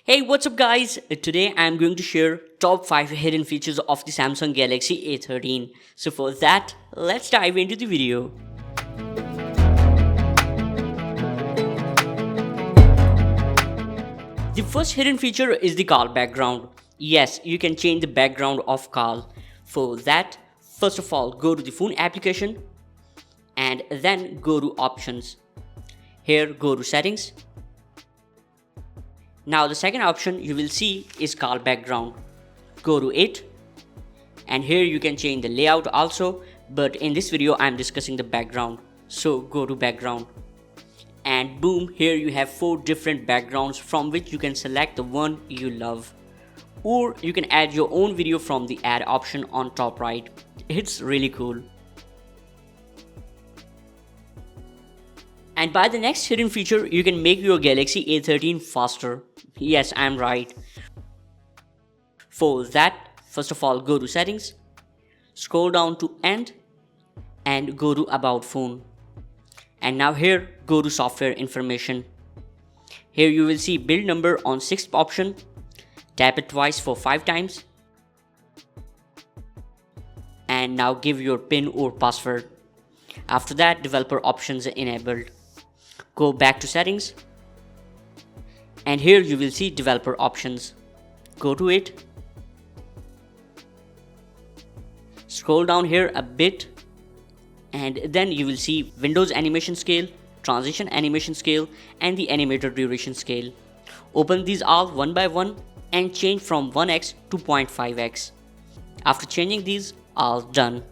Hey, what's up guys? Today I'm going to share top 5 hidden features of the Samsung Galaxy A13. So for that, let's dive into the video. The first hidden feature is the call background. Yes, you can change the background of call. For that, first of all, go to the phone application and then go to options. Here, go to settings. Now the second option you will see is call background. Go to it and here you can change the layout also, but in this video I am discussing the background. So go to background and boom, here you have 4 different backgrounds from which you can select the one you love. Or you can add your own video from the add option on top right. It's really cool. And by the next hidden feature, you can make your Galaxy A13 faster. Yes, I'm right. For that, first of all, go to settings, scroll down to end and go to about phone. And now here, go to software information. Here you will see build number on 6th option. Tap it twice for 5 times. And now give your PIN or password. After that, developer options enabled. Go back to settings and here you will see developer options. Go to it, scroll down here a bit and then you will see Windows animation scale, transition animation scale and the animator duration scale. Open these all one by one and change from 1x to 0.5x. After changing these, all done.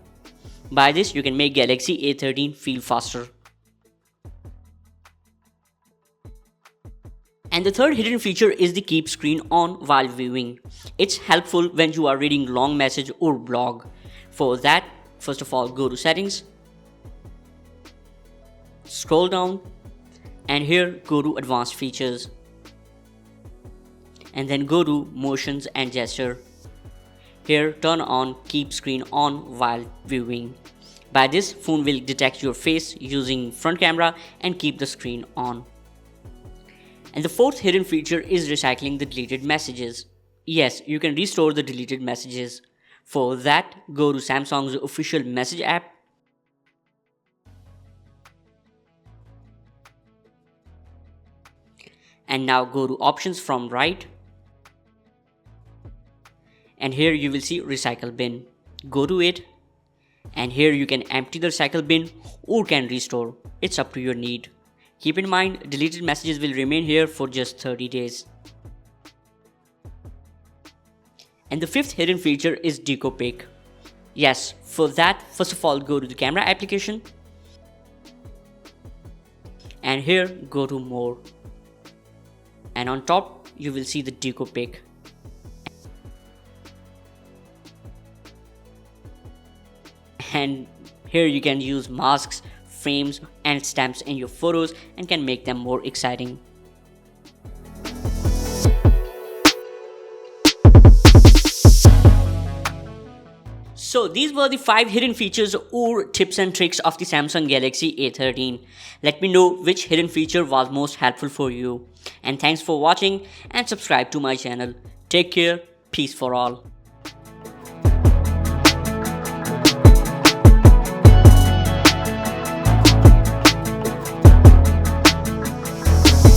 By this you can make Galaxy A13 feel faster. And the third hidden feature is the keep screen on while viewing. It's helpful when you are reading long message or blog. For that, first of all, go to settings, scroll down and here go to advanced features. And then go to motions and gesture. Here turn on keep screen on while viewing. By this, phone will detect your face using front camera and keep the screen on. And the fourth hidden feature is recycling the deleted messages. Yes, you can restore the deleted messages. For that, go to Samsung's official message app. And now go to options from right. And here you will see recycle bin. Go to it. And here you can empty the recycle bin or can restore. It's up to your need. Keep in mind, deleted messages will remain here for just 30 days. And the fifth hidden feature is DECO pick. Yes, for that, first of all, go to the camera application. And here, go to more. And on top, you will see the DECO pick. And here you can use masks, frames and stamps in your photos and can make them more exciting. So these were the 5 hidden features or tips and tricks of the Samsung Galaxy A13. Let me know which hidden feature was most helpful for you. And thanks for watching and subscribe to my channel. Take care. Peace for all.